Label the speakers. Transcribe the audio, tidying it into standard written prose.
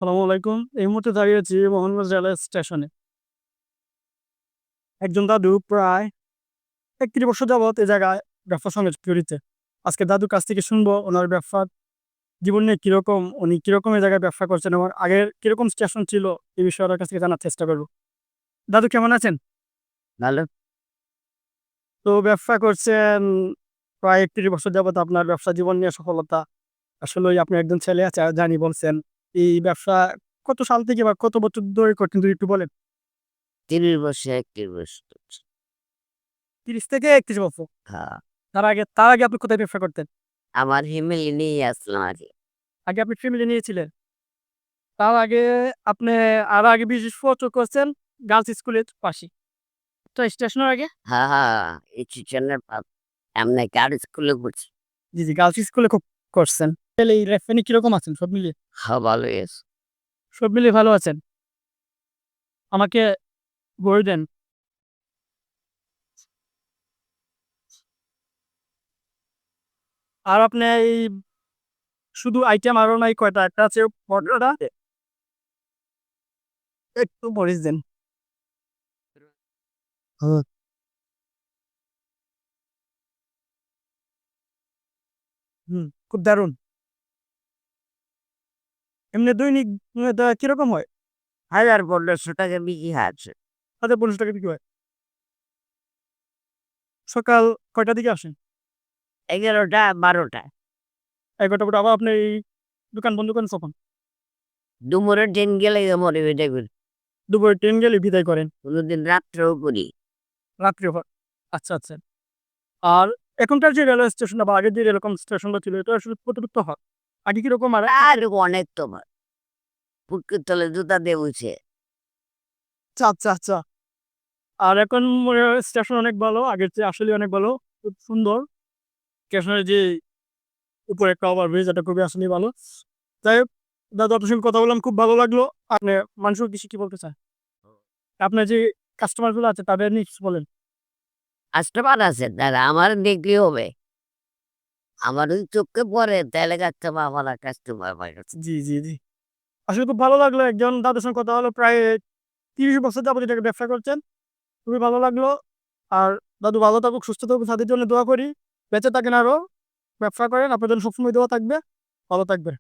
Speaker 1: আসসালামু আলাইকুম। এই মুহূর্তে দাঁড়িয়ে আছি মোহনগঞ্জ রেলওয়ে স্টেশনে। একজন দাদু প্রায় ৩১ বছর যাবৎ এ জায়গায় ব্যবসার সঙ্গে জড়িত। আজকে দাদুর কাছ থেকে শুনবো ওনার ব্যবসার জীবন নিয়ে কিরকম, উনি কিরকম এই জায়গায় ব্যবসা করছেন এবং আগের কিরকম স্টেশন ছিল এই বিষয়ে ওনার কাছ থেকে জানার চেষ্টা করব। দাদু কেমন আছেন?
Speaker 2: ভালো।
Speaker 1: তো ব্যবসা করছেন প্রায় ৩১ বছর যাবৎ আপনার ব্যবসা জীবন নিয়ে সফলতা। আসলেই আপনি একজন ছেলে আছে জানি বলছেন। এই ব্যবসা কত সাল থেকে বা কত বছর ধরে করছেন যদি একটু বলেন?
Speaker 2: ৩০ বছর ৩১ বছর।
Speaker 1: ৩০ থেকে ৩১ বছর।
Speaker 2: হ্যাঁ,
Speaker 1: তার আগে আপনি কোথায় ব্যবসা করতেন?
Speaker 2: আমার ফ্যামিলি নিয়েই আসলাম আরকি।
Speaker 1: আগে আপনি ফ্যামিলি নিয়েছিলেন। তার আগে আপনি আগে বিশেষ বছর করছেন গার্লস স্কুলের পাশে। তো স্টেশনের আগে?
Speaker 2: হ্যাঁ, হ্যাঁ, এই চিকেনের ভাত এমনি কার স্কুলে পড়ছি।
Speaker 1: জি, জি, গার্লস স্কুলে খুব করছেন। তাহলে এই রেফানি কিরকম আছেন সব মিলিয়ে?
Speaker 2: হ্যাঁ, ভালোই আছে।
Speaker 1: সব মিলিয়ে ভালো আছেন? আমাকে বলে দেন। আর আপনি এই শুধু আইটেম আরো নাই কয়টা? একটা আছে পরোটা, একটু মরিচ দেন। হুম। হুম, খুব দারুণ। এমনি দৈনিক কিরকম হয়?
Speaker 2: ১,৫০০ টাকা বিক্রি আছে।
Speaker 1: তাদের ৳৫০ বিক্রি হয়। সকাল কয়টার দিকে আসেন?
Speaker 2: ১১টা ১২টা।
Speaker 1: ১১টা পরে আবার আপনি এই দোকান বন্ধ করেন কখন?
Speaker 2: দুপুরের ট্রেন গেলে মরে ওইটা করি।
Speaker 1: দুপুরে ট্রেন গেলে বিদায় করেন।
Speaker 2: কোনোদিন রাত্রেও করি।
Speaker 1: রাত্রেও হয়। আচ্ছা, আচ্ছা। আর এখনকার যে রেলওয়ে স্টেশনটা বা আগের যে এরকম স্টেশনটা ছিল এটা আসলে কতটুকু তফাৎ? আগে কিরকম আর এখন
Speaker 2: আর অনেক তোমার। পুকুর তলে জুতা দিয়ে বইছে।
Speaker 1: আচ্ছা, আচ্ছা, আচ্ছা। আর এখন স্টেশন অনেক ভালো। আগের চেয়ে আসলেই অনেক ভালো। খুব সুন্দর। স্টেশনের যে উপরে একটা ওভারব্রিজ এটা খুবই আসলেই ভালো। যাই হোক, দাদা আপনার সঙ্গে কথা বললাম খুব ভালো লাগলো। আপনি মানুষকে কিছু কি বলতে চান? আপনার যে কাস্টমার গুলো আছে তাদের নিয়ে কিছু বলেন।
Speaker 2: কাস্টমার আছে তারা আমার দেখলেই হবে। আমার ওই চোখে পড়ে তাহলে কাস্টমার আমার কাস্টমার হয়ে গেছে।
Speaker 1: জি, জি, জি। আসলে খুব ভালো লাগলো। একজন দাদার সঙ্গে কথা হলো প্রায় ৩০ বছর যাবত এটাকে ব্যবসা করছেন। খুবই ভালো লাগলো। আর দাদু ভালো থাকুক, সুস্থ থাকুক, তাদের জন্য দোয়া করি। বেঁচে থাকেন আরো, ব্যবসা করেন। আপনার জন্য সবসময় দোয়া থাকবে। ভালো থাকবেন।